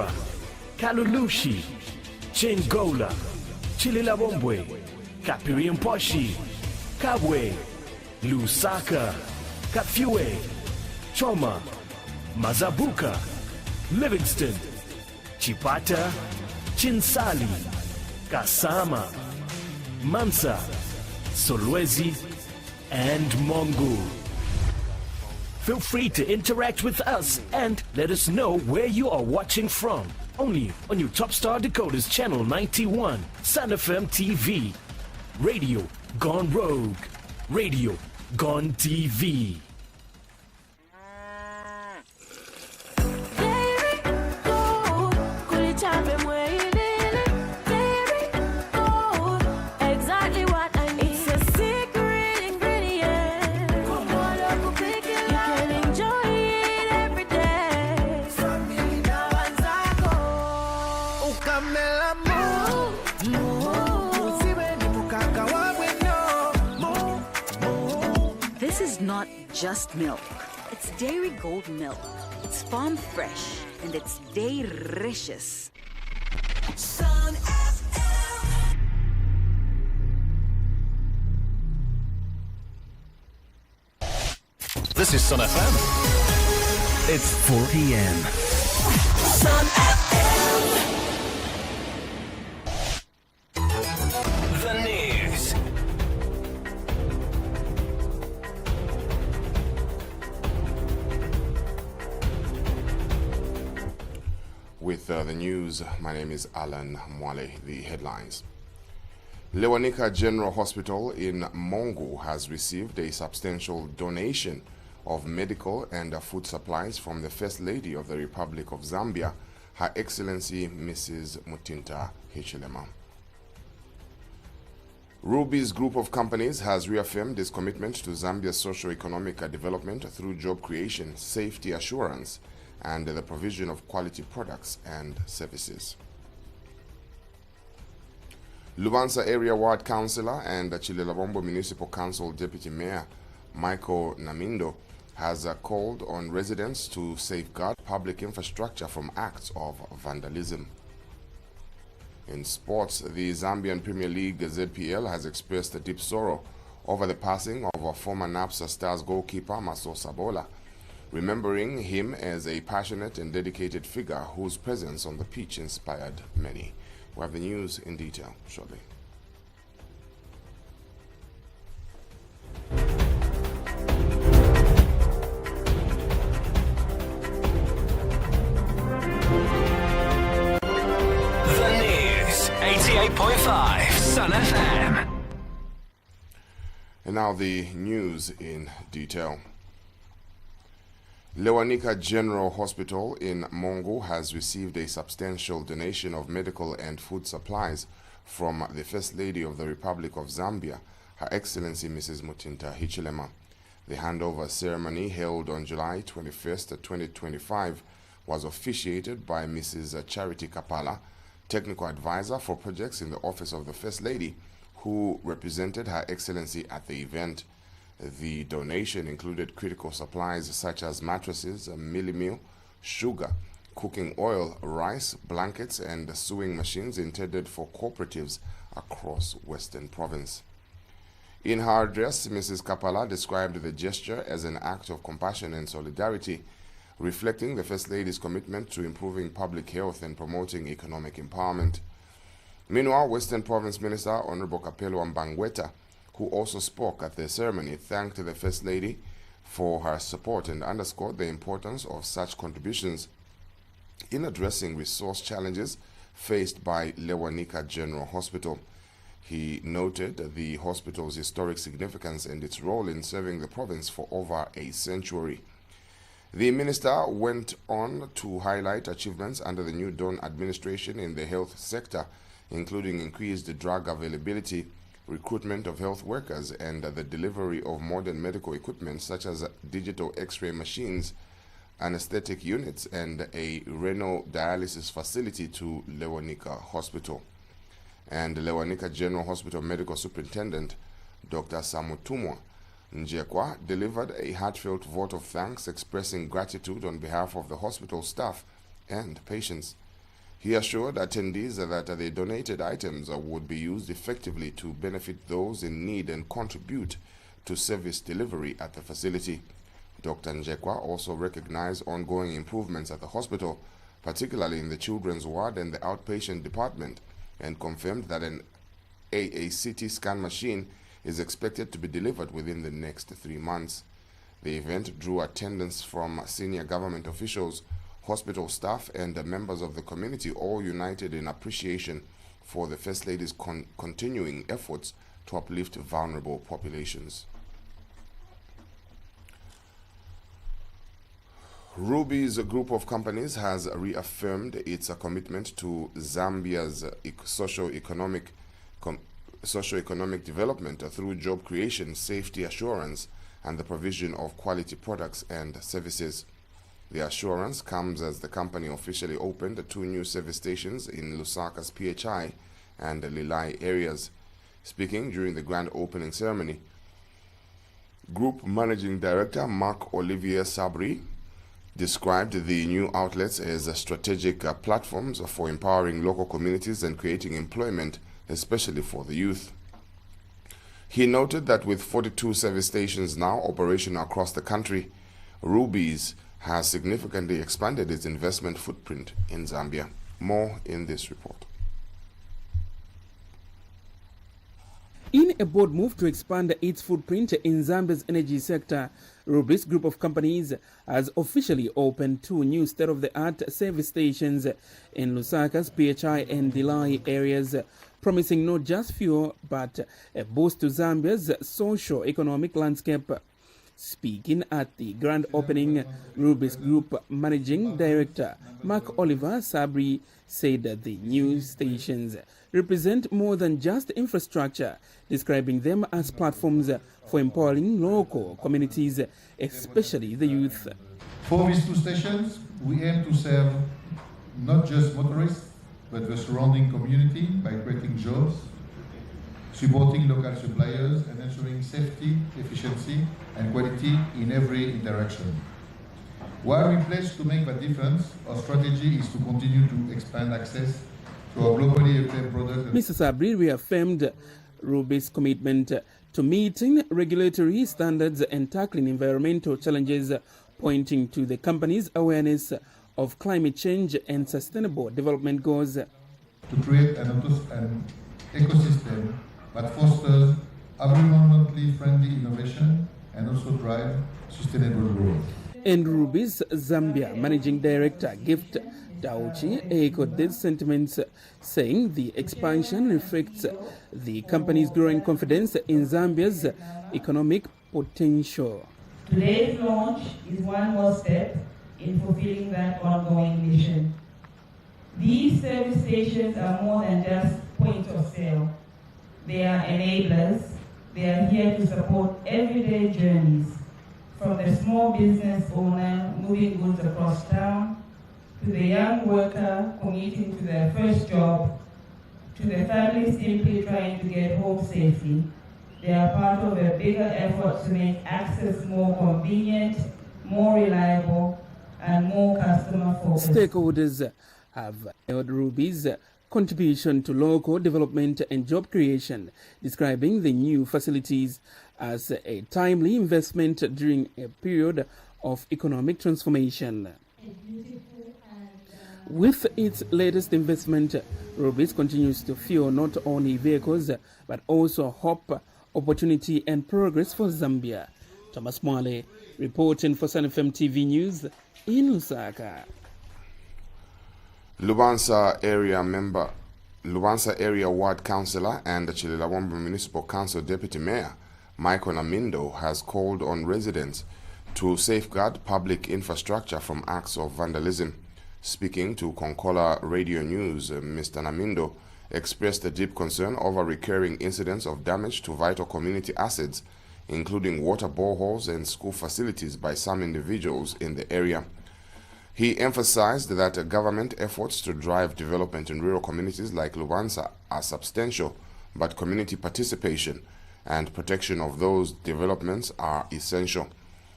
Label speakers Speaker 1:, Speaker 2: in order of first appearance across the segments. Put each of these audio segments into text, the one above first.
Speaker 1: Kagera, Kalulushi, Chingola, Chililabombwe, Kapiriamposhi, Kabwe, Lusaka, Kapfue, Choma, Mazabuka, Livingston, Chipata, Chinsali, Kasama, Mansa, Solwezi, and Mongu. Feel free to interact with us and let us know where you are watching from. Only on your Top Star Decoders Channel 91, Sun FM TV. Radio Gone Rogue. Radio Gone TV.
Speaker 2: This is not just milk. It's Dairy Gold milk. It's farm fresh and it's delicious. Sun FM.
Speaker 3: This is Sun FM. It's 4 p.m.
Speaker 4: Sun FM.
Speaker 3: The news.
Speaker 5: With the news, my name is Alan Mwale. The headlines. Lewanika General Hospital in Mongu has received a substantial donation of medical and food supplies from the First Lady of the Republic of Zambia, Her Excellency Mrs. Mutinta Hichilema. Ruby's group of companies has reaffirmed its commitment to Zambia's socio-economic development through job creation, safety assurance, and the provision of quality products and services. Lubansa Area Ward Councillor and Chilelabombo Municipal Council Deputy Mayor Michael Namindo has called on residents to safeguard public infrastructure from acts of vandalism. In sports, the Zambian Premier League ZPL has expressed a deep sorrow over the passing of a former NAPSA Stars goalkeeper Maso Sabola, remembering him as a passionate and dedicated figure whose presence on the pitch inspired many. We'll have the news in detail shortly.
Speaker 3: The news. 88.5 Sun FM.
Speaker 5: And now the news in detail. Lewanika General Hospital in Mongu has received a substantial donation of medical and food supplies from the First Lady of the Republic of Zambia, Her Excellency Mrs. Mutinta Hichilema. The handover ceremony held on July 21st, 2025 was officiated by Mrs. Charity Kapala, Technical Advisor for Projects in the Office of the First Lady, who represented Her Excellency at the event. The donation included critical supplies such as mattresses, mealie meal, sugar, cooking oil, rice, blankets, and sewing machines intended for cooperatives across Western Province. In her address, Mrs. Kapala described the gesture as an act of compassion and solidarity, reflecting the First Lady's commitment to improving public health and promoting economic empowerment. Meanwhile, Western Province Minister Honorable Kapelo Mbangweta, who also spoke at the ceremony, thanked the First Lady for her support and underscored the importance of such contributions in addressing resource challenges faced by Lewanika General Hospital. He noted the hospital's historic significance and its role in serving the province for over a century. The minister went on to highlight achievements under the new Dawn administration in the health sector, including increased drug availability, recruitment of health workers, and the delivery of modern medical equipment such as digital x-ray machines, anesthetic units, and a renal dialysis facility to Lewanika Hospital. And Lewanika General Hospital Medical Superintendent Dr. Samutumwa Njekwa delivered a heartfelt vote of thanks expressing gratitude on behalf of the hospital staff and patients. He assured attendees that the donated items would be used effectively to benefit those in need and contribute to service delivery at the facility. Dr. Njekwa also recognized ongoing improvements at the hospital, particularly in the children's ward and the outpatient department, and confirmed that a CT scan machine is expected to be delivered within the next 3 months. The event drew attendance from senior government officials, hospital staff, and members of the community, all united in appreciation for the First Lady's continuing efforts to uplift vulnerable populations. Ruby's group of companies has reaffirmed its commitment to Zambia's socio-economic development through job creation, safety assurance, and the provision of quality products and services. The assurance comes as the company officially opened 2 new service stations in Lusaka's PHI and Lilai areas. Speaking during the grand opening ceremony, Group Managing Director Mark Olivier Sabri described the new outlets as strategic platforms for empowering local communities and creating employment, especially for the youth. He noted that with 42 service stations now operational across the country, Ruby's has significantly expanded its investment footprint in Zambia. More in this report.
Speaker 6: In a bold move to expand its footprint in Zambia's energy sector, Ruby's group of companies has officially opened 2 new state-of-the-art service stations in Lusaka's PHI and Dilai areas, promising not just fuel but a boost to Zambia's socio-economic landscape. Speaking at the grand opening, Ruby's Group Managing Director Mark Oliver Sabri said that the new stations represent more than just infrastructure, describing them as platforms for empowering local communities, especially the youth.
Speaker 7: For these 2 stations, we aim to serve not just motorists, but the surrounding community by creating jobs, supporting local suppliers, and ensuring safety, efficiency, and quality in every interaction. While we pledge to make that difference, our strategy is to continue to expand access to our globally acclaimed product.
Speaker 6: Mr. Sabri reaffirmed Ruby's commitment to meeting regulatory standards and tackling environmental challenges, pointing to the company's awareness of climate change and sustainable development goals.
Speaker 7: To create an ecosystem that fosters environmentally friendly innovation and also drive sustainable growth.
Speaker 6: And Ruby's Zambia Managing Director Gift Dauchi echoed these sentiments, saying the expansion reflects the company's growing confidence in Zambia's economic potential.
Speaker 8: Today's launch is one more step in fulfilling that ongoing mission. These service stations are more than just point of sale. They are enablers. They are here to support everyday journeys, from the small business owner moving goods across town, to the young worker commuting to their first job, to the family simply trying to get home safely. They are part of a bigger effort to make access more convenient, more reliable, and more customer-focused.
Speaker 6: Stakeholders have hailed Ruby's contribution to local development and job creation, describing the new facilities as a timely investment during a period of economic transformation. With its latest investment, Ruby's continues to fuel not only vehicles but also hope, opportunity and progress for Zambia. Thomas Mwale reporting for Sun FM TV News in Lusaka.
Speaker 5: Lubansa area ward councillor and the Chililawombe Municipal Council Deputy Mayor Michael Namindo has called on residents to safeguard public infrastructure from acts of vandalism. Speaking to Konkola Radio News, Mr. Namindo expressed a deep concern over recurring incidents of damage to vital community assets, including water boreholes and school facilities by some individuals in the area. He emphasized that government efforts to drive development in rural communities like Lubansa are substantial, but community participation and protection of those developments are essential.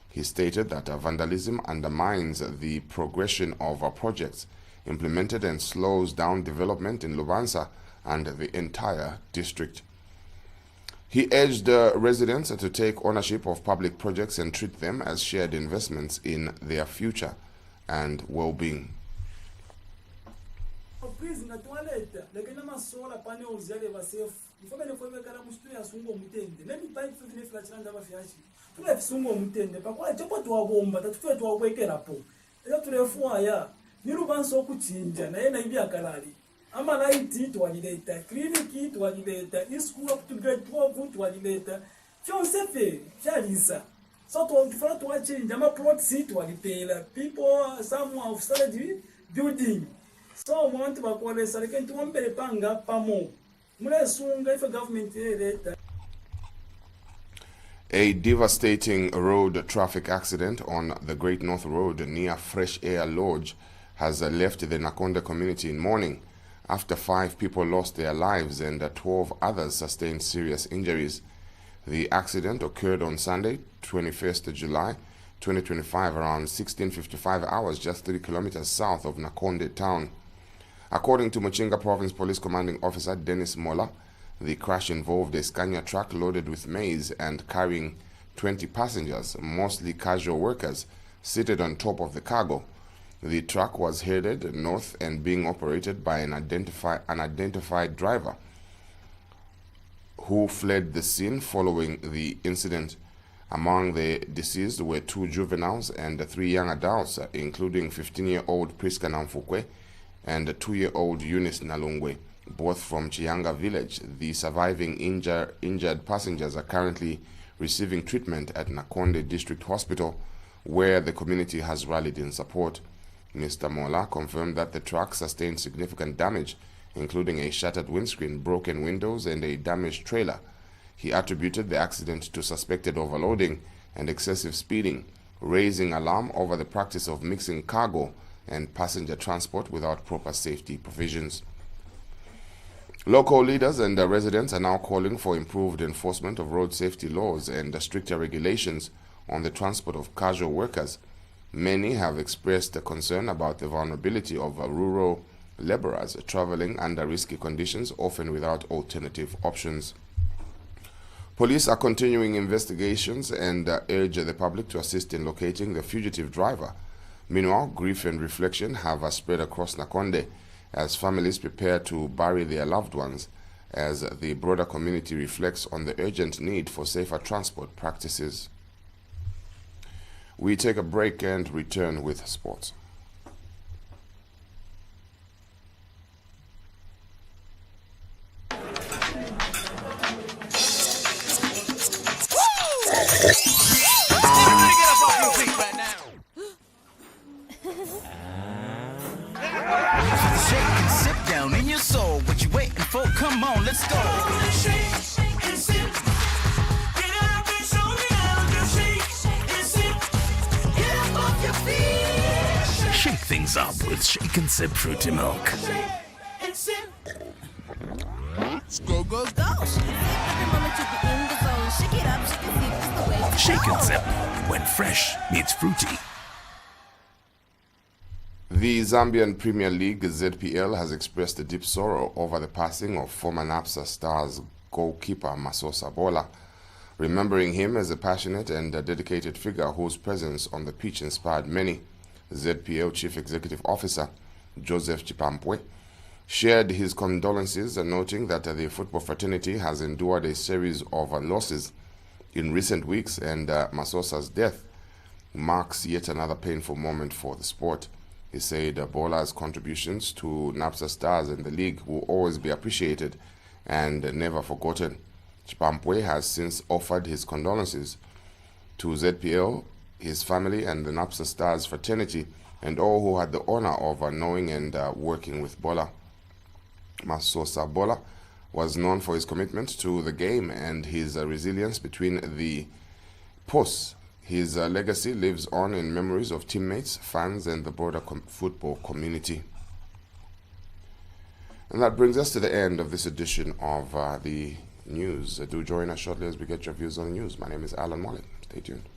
Speaker 5: He stated that vandalism undermines the progression of projects implemented and slows down development in Lubansa and the entire district. He urged residents to take ownership of public projects and treat them as shared investments in their future and well-being.
Speaker 9: Amalaiti twalileta, kliniki twalileta, ischool up to grade 12 twalileta, fyonsefe fyalisa. So twafuna twachinja amaproxy twalipela. People some have started building. So mwantu bakolesa leke ntuwambele panga pamo. Mulesunga ife government eleta.
Speaker 5: A devastating road traffic accident on the Great North Road near Fresh Air Lodge has left the Nakonde community in mourning after 5 people lost their lives and 12 others sustained serious injuries. The accident occurred on Sunday, 21st July 2025, around 16:55 hours, just 3 kilometers south of Nakonde town. According to Muchinga Province Police Commanding Officer Dennis Mola, the crash involved a Scania truck loaded with maize and carrying 20 passengers, mostly casual workers, seated on top of the cargo. The truck was headed north and being operated by an unidentified driver who fled the scene following the incident. Among the deceased were 2 juveniles and 3 young adults, including 15-year-old Priska Namfukwe and 2-year-old Eunice Nalungwe, both from Chianga village. The surviving injured passengers are currently receiving treatment at Nakonde District Hospital, where the community has rallied in support. Mr. Mola confirmed that the truck sustained significant damage, including a shattered windscreen, broken windows, and a damaged trailer. He attributed the accident to suspected overloading and excessive speeding, raising alarm over the practice of mixing cargo and passenger transport without proper safety provisions. Local leaders and residents are now calling for improved enforcement of road safety laws and stricter regulations on the transport of casual workers. Many have expressed a concern about the vulnerability of rural laborers traveling under risky conditions, often without alternative options. Police are continuing investigations and urge the public to assist in locating the fugitive driver. Meanwhile, grief and reflection have spread across Nakonde as families prepare to bury their loved ones, as the broader community reflects on the urgent need for safer transport practices. We take a break and return with sports.
Speaker 3: Shake and sip down in your soul. What you waiting for? Come on, let's go.
Speaker 4: Shake and sip. Get up and show me how to shake and sip. Get up off your feet.
Speaker 3: Shake things up with Shake and Sip Fruity Milk.
Speaker 4: Shake and sip.
Speaker 3: Go, go, go.
Speaker 10: Shake it up, shake it is the way.
Speaker 3: Shake and Sip, when fresh meets fruity.
Speaker 5: The Zambian Premier League, ZPL, has expressed a deep sorrow over the passing of former NAPSA Stars goalkeeper Masosa Bola, remembering him as a passionate and dedicated figure whose presence on the pitch inspired many. ZPL Chief Executive Officer Joseph Chipampwe shared his condolences, noting that the football fraternity has endured a series of losses in recent weeks, and Masosa's death marks yet another painful moment for the sport. He said Bola's contributions to NAPSA Stars and the league will always be appreciated and never forgotten. Chipampwe has since offered his condolences to ZPL, his family, and the NAPSA Stars fraternity, and all who had the honor of knowing and working with Bola. Masosa Bola was known for his commitment to the game and his resilience between the posts. His legacy lives on in memories of teammates, fans, and the broader football community. And that brings us to the end of this edition of the news. Do join us shortly as we get your views on the news. My name is Alan Mollet. Stay tuned.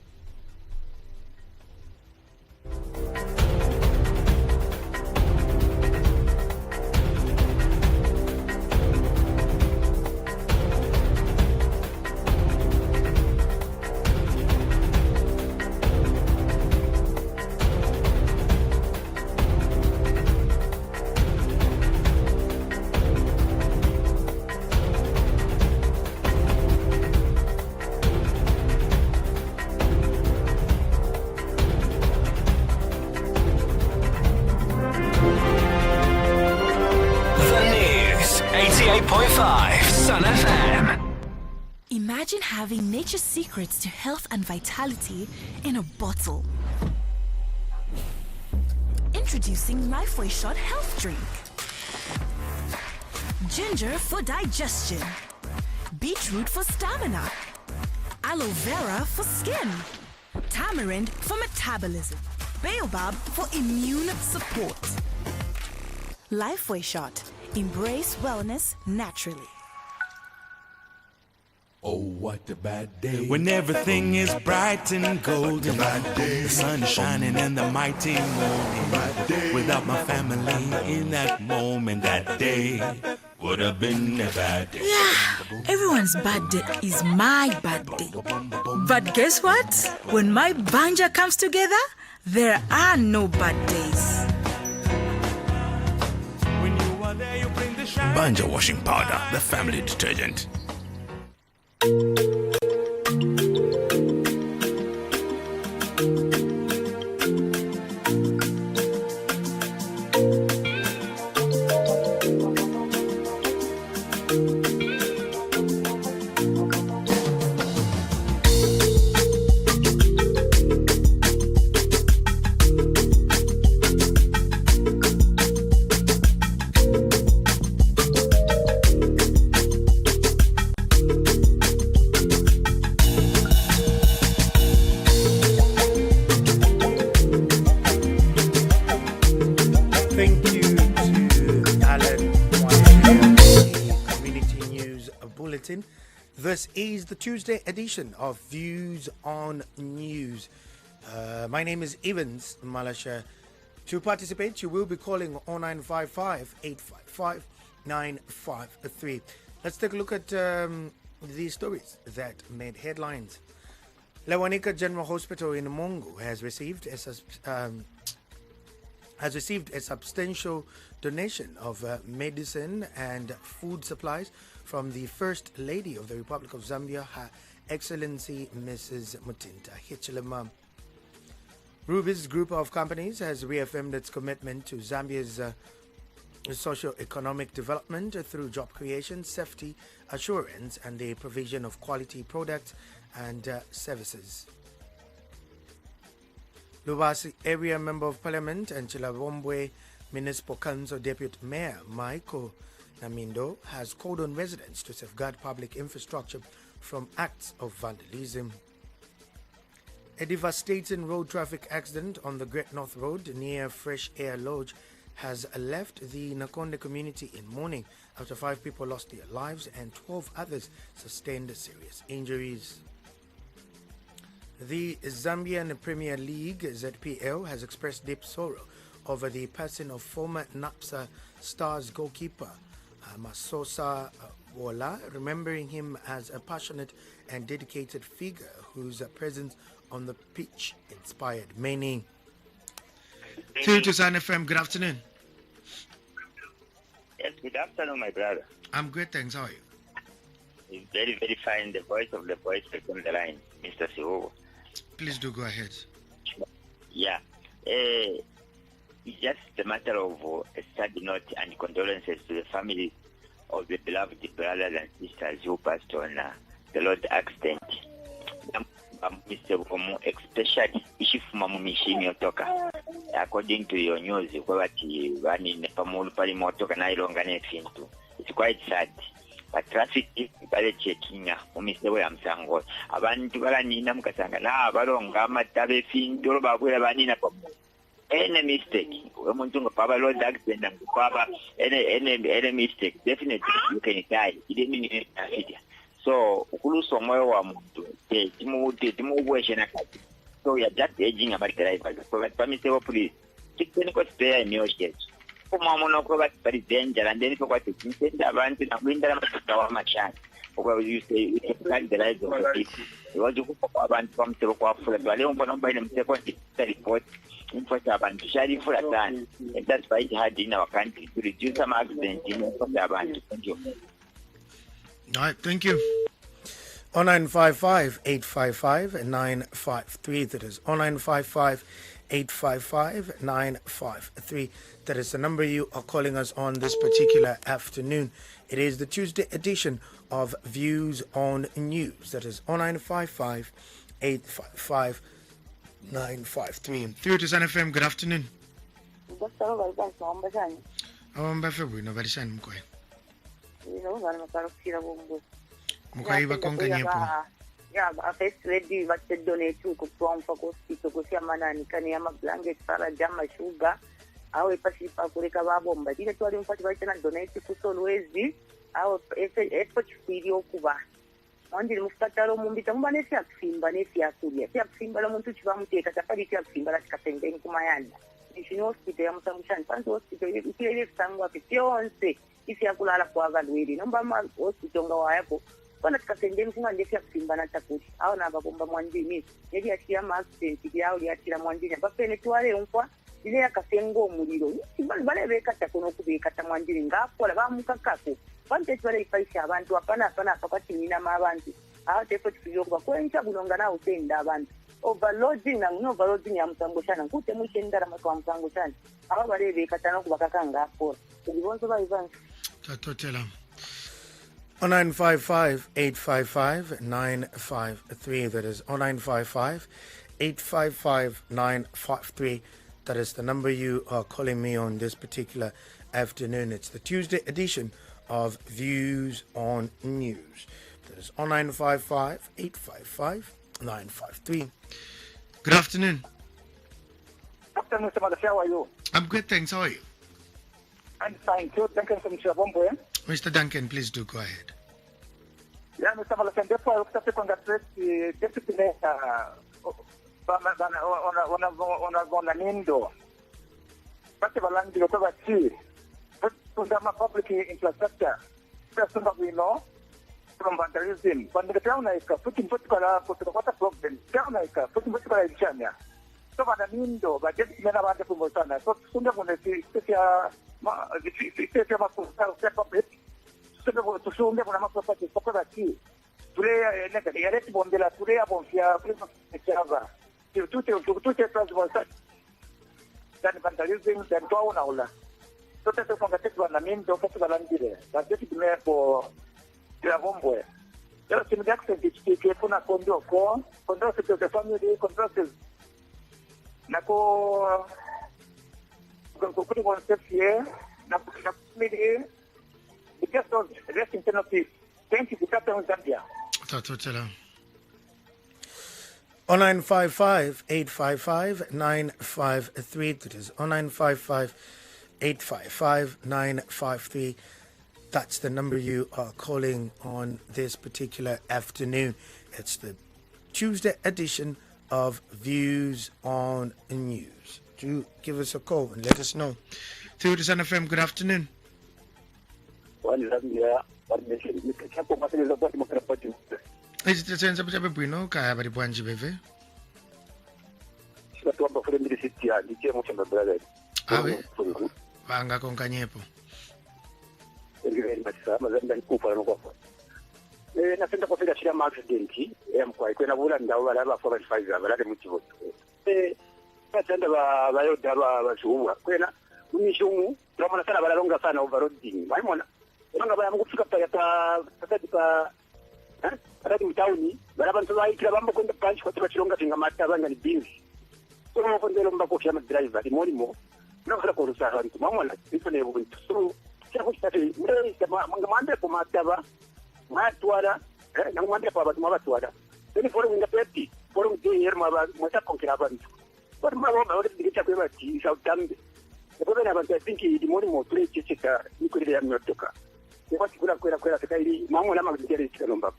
Speaker 11: 88.5 Sun FM.
Speaker 10: Imagine having nature's secrets to health and vitality in a bottle. Introducing Lifeway Shot Health Drink. Ginger for digestion. Beetroot for stamina. Aloe vera for skin. Tamarind for metabolism. Baobab for immune support. Lifeway Shot. Embrace wellness naturally.
Speaker 12: Oh, what a bad day. When everything is bright and golden. The sun shining in the mighty morning. Without my family in that moment, that day would have been a bad day.
Speaker 2: Yeah, everyone's bad day is my bad day. But guess what? When my banja comes together, there are no bad days.
Speaker 12: Banja washing powder, the family detergent.
Speaker 13: This is the Tuesday edition of Views on News. My name is Evans Malasha. To participate, you will be calling 0955-855-953. Let's take a look at these stories that made headlines. Lewanika General Hospital in Mongo has received a substantial donation of medicine and food supplies from the First Lady of the Republic of Zambia, Her Excellency Mrs. Mutinta Hichilema. Rubis Group of Companies has reaffirmed its commitment to Zambia's socio-economic development through job creation, safety assurance, and the provision of quality products and services. Lubasi Area Member of Parliament and Chilabombwe Municipal Council Deputy Mayor Michael Namindo has called on residents to safeguard public infrastructure from acts of vandalism. A devastating road traffic accident on the Great North Road near Fresh Air Lodge has left the Nakonde community in mourning after 5 people lost their lives and 12 others sustained serious injuries. The Zambian Premier League, ZPL, has expressed deep sorrow over the passing of former NAPSA Stars goalkeeper Masosa Wola, remembering him as a passionate and dedicated figure whose presence on the pitch inspired many. To Sun FM, good afternoon.
Speaker 14: Yes, good afternoon, my brother.
Speaker 13: I'm great, thanks. How are you?
Speaker 14: It's very, very fine. The voice of the voice is on the line, Mr. Siwo.
Speaker 13: Please do go ahead.
Speaker 14: Yeah. It's just a matter of a sad note and condolences to the family of the beloved brothers and sisters who passed on the road accident. Especially ishifuma mu mishini yotoka. According to your news, it's quite sad. But traffic is very checking umisewe amsango. Abantu balanina mukasanga na balonga matabe finto babwera banina pamu. Any mistake, umuntu ngapaba road accident ngapaba any mistake, definitely you can die. It didn't mean accident. So ukuluso moyo wa muntu timubweshe nakati. So we are just aging about drivers. So that permissible police. Technical spare in your state. Kumamono ko bari danger and then what is intended abantu nakwindala matawa machana. Because you say we can the lives of the people. You want to go abantu bamsebo kwafula bale umbona mbayile mseko report info abantu shali fula sana. And that's why it hard in our country to reduce some accidents in abantu. Thank you.
Speaker 13: All right, thank you. 0955-855-953. That is 0955 855-953. That is the number you are calling us on this particular afternoon. It is the Tuesday edition of Views on News. That is 0955-855-953. Through to Sun FM, good afternoon. Mukaiba konga nyepo.
Speaker 15: Yeah, first lady what they donate to from for hospital ko siya manani kani ama blanket para jama sugar awe pasipa kureka babomba ile twali mfati baitana donate ku solwezi awe effort video kuba ondiri mufatalo mumbita mubane siya kufimba ne siya kulia siya kufimba la muntu chibamuteka tapali siya kufimba la chikatengeni kumayanda ishino hospital ya mutamushani panto hospital ile sangwa pionse isi yakulala kwa valweli nomba ma hospital ngawa yapo kana tikasendeni kunga ndefya kufimba na takuti awo nabagomba mwanjini yeli yachira ma accident yawo yachira mwanjini bapene twale umfa ile yakasengo omuliro simbali balebeka takono kubeka tamwanjini ngakola bamukakako bante twale ifaisha abantu apana pakati nina mabantu awo tefo tifiyo kwa kwencha bulonga na utenda abantu overloading na overloading ya mtangoshana nkute mwishenda kwa mtangoshana awo balebeka tano kubakaka ngakola ubonzo bayivan
Speaker 13: tatotela 0955-855-953. That is 0955-855-953. That is the number you are calling me on this particular afternoon. It's the Tuesday edition of Views on News. That is 0955-855-953. Good afternoon.
Speaker 16: Afternoon, Mr. Madafia, how are you?
Speaker 13: I'm good, thanks. How are you?
Speaker 16: I'm fine, too. Thank you, Mr. Bombo.
Speaker 13: Mr. Duncan, please do go ahead.
Speaker 16: Yeah, Mr. Malasan, therefore, I would like to congratulate the deputy mayor on a nindo. But the land is over sea. But to the public infrastructure, first of all, we know from vandalism. When the town is putting particular water problem, town is putting particular in China. So, when a nindo, but just men are wonderful Mosana. So, soon as we see, tusonge kuna mapropati pokola ki tule neka yale tibondela tule abonfia prima chava tute transport dan vandalism dan twauna ula tote to konga tekwa na mimi ndo kwa landire da deputy mayor for ya bombo ya timu ya accent kuna kondo to the family control na ko kuni concept here na family because of rest in peace. Thank you for Captain Zambia.
Speaker 13: Tatotela. 0955-855-953. That is 0955-855-953. That's the number you are calling on this particular afternoon. It's the Tuesday edition of Views on News. Do give us a call and let us know. Through to Sun FM, good afternoon.
Speaker 16: One Zambia, one nation. Mr. Chapo, what is about democracy?
Speaker 13: Is it the sense of Jabuino? Kaya Baribuanji Beve?
Speaker 16: She's not one for the city, and the Jamo from the brother.
Speaker 13: Vanga con Canyepo.
Speaker 16: Thank you very much, sir. Mazanda Cooper and Waffle. Nothing to consider she marks Dinky. I am quite when I would and over about 4 and 5 hours. I don't know. That's end of a Dava Shua. Quena, Unishu, Roman Sarabalonga fan over Rodin. My mona. One of them would pick up Radim Towni, but I want to write Rabambo on the punch for the longer thing a matter and beans. So often the Lumba Kosham driver, the Monimo, no Rakosa, Mamma, it's an able to. The Manda for Matava, Matwada, no Manda for Mavatwada. Then following the petty, following the year Matakonkravan. But my mom already get up with tea, South Dundee. The government, I think, the Monimo play Chichika, Nicolia Murtoka. The particular Quera, Mamma Lamagari Kalumba.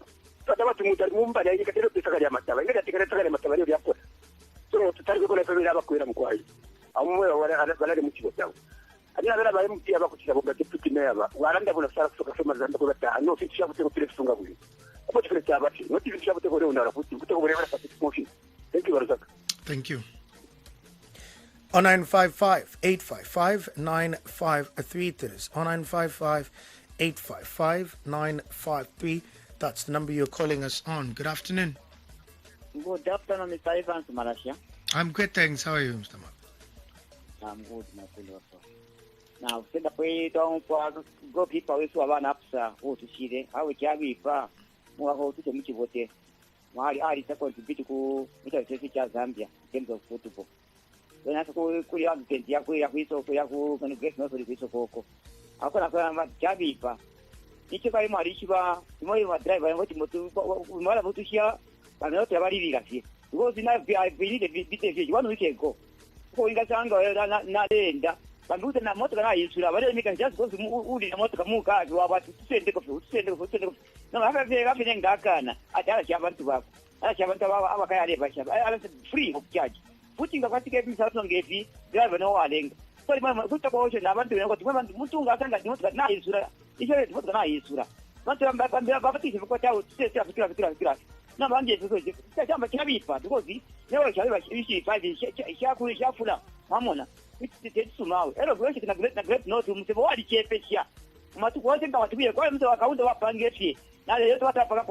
Speaker 16: But I want to move the Mumba, I get a Picaramata, I get a Picaramata. So to tell you what I have a Queram Quai. I'm aware of what I'm doing. Another by MT about the Deputy Mayor, Waranda will start to customers and I know it's sharp to Philip Sungawi. What if it's not even sharp to go down, put whatever motion. Thank you very much.
Speaker 13: Thank you. 0955-855-953. That is 0955-855-953. That's the number you're calling us on. Good afternoon.
Speaker 17: Good afternoon, Mr. Evans Malasia.
Speaker 13: I'm good, thanks. How are you, Mr. Mark?
Speaker 17: I'm good, my fellow. Now, send up way down for go people with one upsa, who to see them. I will carry far more how to meet you what they. My eye is going to be to go with a Zambia in terms of football. Then I go to Yaku, Yaku, and get not for the piece of Coco. How can I find my Jabipa? Each of my Marishiba, tomorrow driver, and what you want to hear, I'm not a very legacy. Because I believe a bit one week ago. Going at Sango, not end. But look at the motor I used to have, I can just go to Udi, Motor Muka, to about to send the food. No, I have everything Dakana. I tell you, I want to have. I haven't our I was free of charge. Putting the Vatican on Gate, driver no adding. So, my good abortion, I want to know what women Mutunga and not that nice. It's what the nice. Not to back on the Baptist of what I would say, no one gets because that's how heavy part because never shall I see 5 Shafula, Mamona, which is to now. Error worship and a great note to Mr. Wadi Chapia. But wasn't about to be according to account of up and get here. Now they don't have to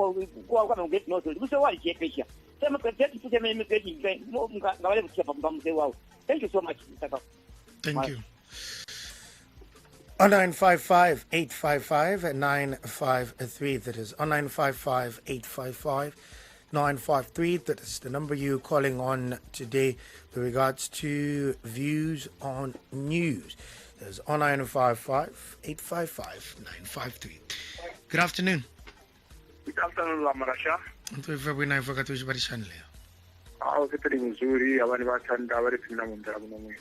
Speaker 17: go and get notes to Mr. Wadi Chapia. Some of the to them imitating more Thank you so much, Mr.
Speaker 13: Thank you. 0955 855 953. That is 0955 855 953. That is the number you're calling on today with regards to views on news. There's 0955 855 953. Good afternoon.
Speaker 16: Good afternoon, Lamarasha.
Speaker 13: Ntwevabwina vakatushi barishani leo.
Speaker 16: Kitari mzuri, abani bachanda abari tina mundara mwini.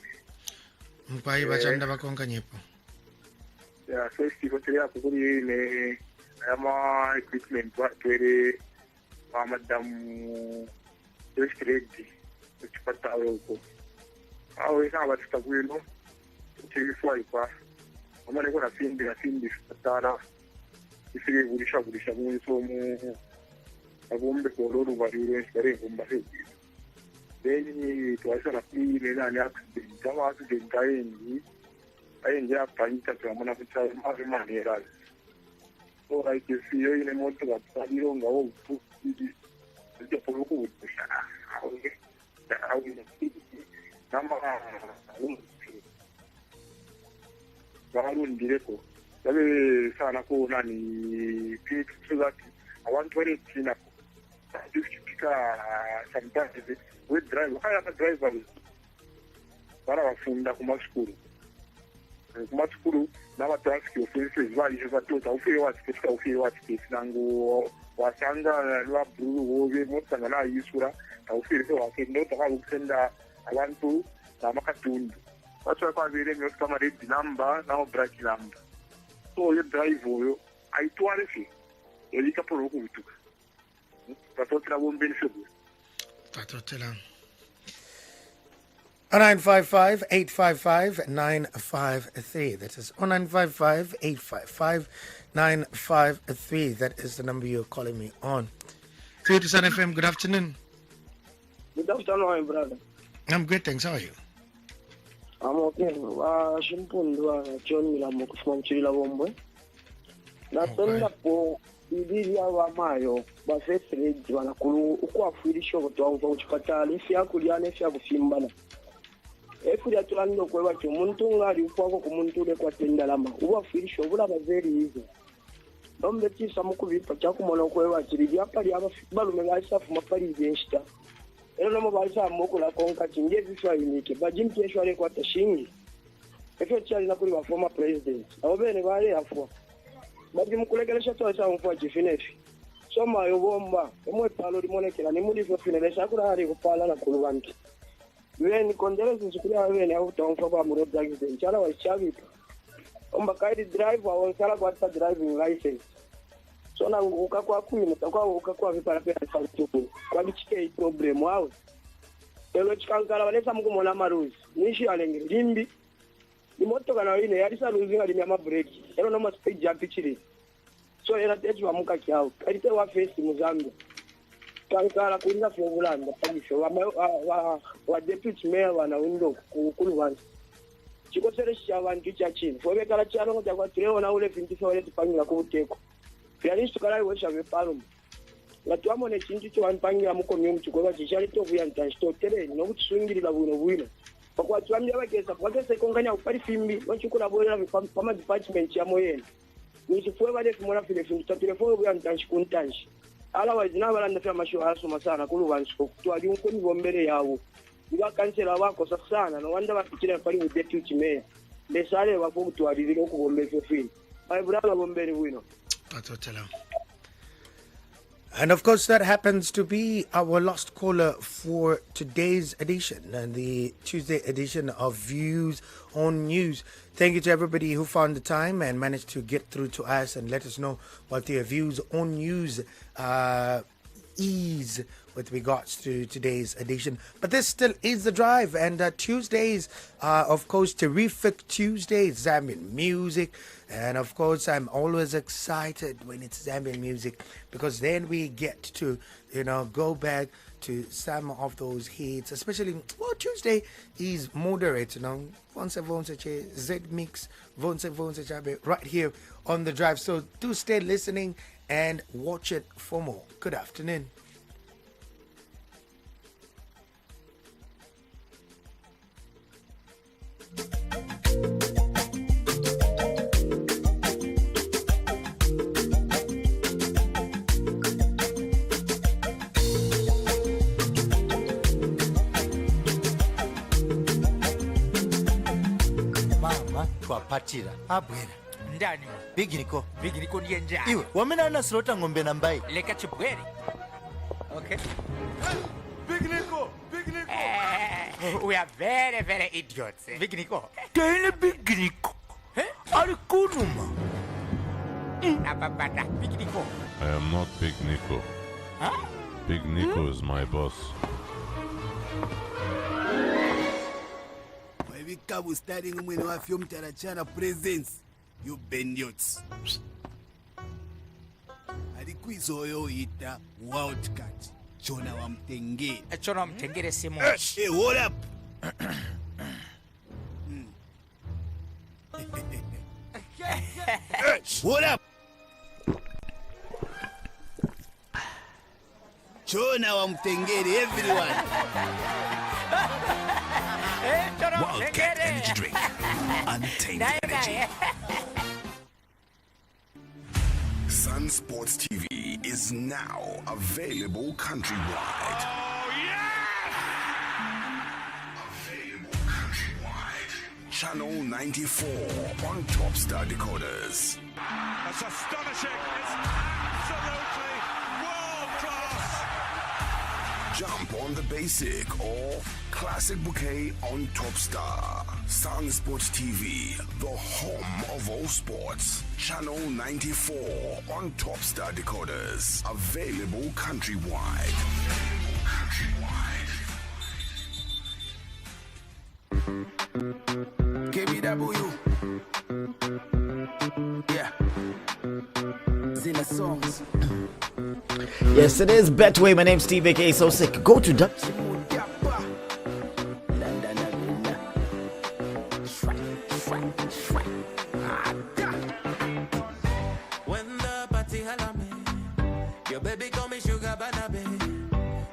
Speaker 13: Mpayi bachanda bakonga nyepo.
Speaker 16: Yeah, first kuri akukuri ne ama equipment twere madamu restricted kuchipata yoko. Esa abatitakwino chifwa ipa. Amane kuna findi fatara. Ifike gurisha munso mu abombe koloro bariwe spare bomba se. Then twaisa na pili nani accident kama accident kaini aingia panyita tuamana kucha mari era. So I can see you in a motor that sadiro ngao futi ndio poluko ushana. Au kama direko. Sabe sana ko nani pick so that I want to reach in a just pick sometimes with driver. I have a driver para wafunda kuma skulu. Kuma skulu na watu aski ofenses wali jeva tota ufiri wati nangu wasanga lwa buru wowe motanga na yisura ta ufiri wake ndo taka ukusenda abantu na makatundu. Watu kwa vile mimi kama red number na black number. So your drive oyo aitware fi elika poro ku bituka patotela bombe nfubu
Speaker 13: patotela 0955 855 953. That is 0955 855 953. That is the number you're calling me on. Three to Sun FM. Good afternoon.
Speaker 18: Good afternoon, brother.
Speaker 13: I'm good, thanks. How are you?
Speaker 18: I'm okay. Shimpundu John Milamo from Chila Wombwe. Natenda po ibili wa mayo ba fesre jwana kulu ukwa fuirisho kutwa uchipatali ifi yakuliana ifi yakufimbana. Efu ya tulando kwewa cho muntu ngari ukwako ku muntu le kwa tendalama. Uwa fuirisho bula bazeri hizo. Dombe tisa mukubipa chakumona kwewa chiri apali aba balume gasafu mapali jenshita. Ero no mobaisa moko la konka chinge viswa yinike bajimti eshwale kwa tashingi efyo chali na kuli wa former president abene bale afwa baji mukulegelesha to sa mfwa jifinefi soma yo bomba emwe palo limonekela ni muri fyo finelesha kula hari kupala na kulubanki weni kondelezi zikuli abene au tonfa kwa muro president chala wa chavi omba kaidi drive au sala kwa driving license so na ukakwa kumi mtakwa ukakwa vipara pesa sautuku kwa bichike problem wao elo chikankala balesa mukumona maruzi nishi alenge limbi imoto kana ine yarisa luzinga limya mabreki elo no speed jump chiri so era tetu amuka kyao kalite wa face Zambia kankala kuinga flogulanda palisho wa deputy mayor wana windo kukulu wanzi chiko sere shabantu chachini fobe kala chano kwa kwa treo na ule 24 wale tupangila ku uteko Pianisto kalai wesha vepalo. nga twamona ekintu kyebanpangira mu community kweba kikyaleta obuyanta nkitotereni n'obutusungirira bwino bakwatulambira bagesa ikonkanya kupali fimbi wachikula bwera pama department ya moyeni nisifue bale kumona file fimbi tatelefono obuyanta nchikuntanshi otherwise n'abalanda fya masho asoma sana kulubansko twali unkoni bombere yawo biba kansela bakosa sana no wanda bapitira pali mu deputy mayor besale bafo kutwalirira okubombera fyo fili bayibulanga bombere bwino
Speaker 13: Patotela. And of course, that happens to be our last caller for today's edition and the Tuesday edition of Views on News. Thank you to everybody who found the time and managed to get through to us and let us know what their views on news is with regards to today's edition. But this still is the drive, and Tuesdays are, of course, terrific Tuesdays, Zambian music. And of course, I'm always excited when it's Zambian music because then we get to, go back to some of those hits, especially, Tuesday is moderate, Vonse Z Mix, Vonse right here on the drive. So do stay listening and watch it for more. Good afternoon.
Speaker 19: Twapatira abwera
Speaker 20: ndani bigiriko ndiye njani
Speaker 19: iwe wamena nasirota ng'ombe na mbai
Speaker 20: leka chibwere okay
Speaker 19: Bignico
Speaker 20: we are very very idiots bigiriko
Speaker 19: tene bignico ali kunuma
Speaker 20: napapata bigiriko
Speaker 21: I am not Big Nico.
Speaker 20: Huh?
Speaker 21: Big Nico is my boss.
Speaker 22: Wabikabu starting umwene wa film Tarachana presents you bandits. Alikuizo oyo ita Wildcat. Chona wa mtengere.
Speaker 20: Chona wa mtengere simu.
Speaker 22: Hey, hold up. Hold up. Chona wa mtengere everyone.
Speaker 12: Wildcat Energy Drink. Untainted energy.
Speaker 23: Sun Sports TV is now available countrywide. Oh, yes! Available countrywide. Channel 94 on Topstar decoders.
Speaker 24: That's astonishing. It's absolutely world class.
Speaker 23: Jump on the basic or classic bouquet on Topstar. Sun Sports TV, the home of all sports. Channel 94 on Topstar decoders. Available countrywide.
Speaker 22: KBW. Yeah. Zina songs.
Speaker 25: Yes, it is Betway. My name's Steve A.K. So sick. Go to
Speaker 4: When the party holla me, your baby call me sugar banabe.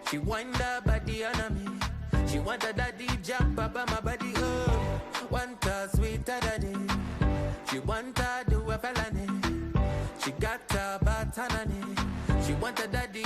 Speaker 4: She wind her body on me. She want a daddy jump up on my body. Oh, want a sweeter daddy. She want to do a felony. She got a batanani. She want a daddy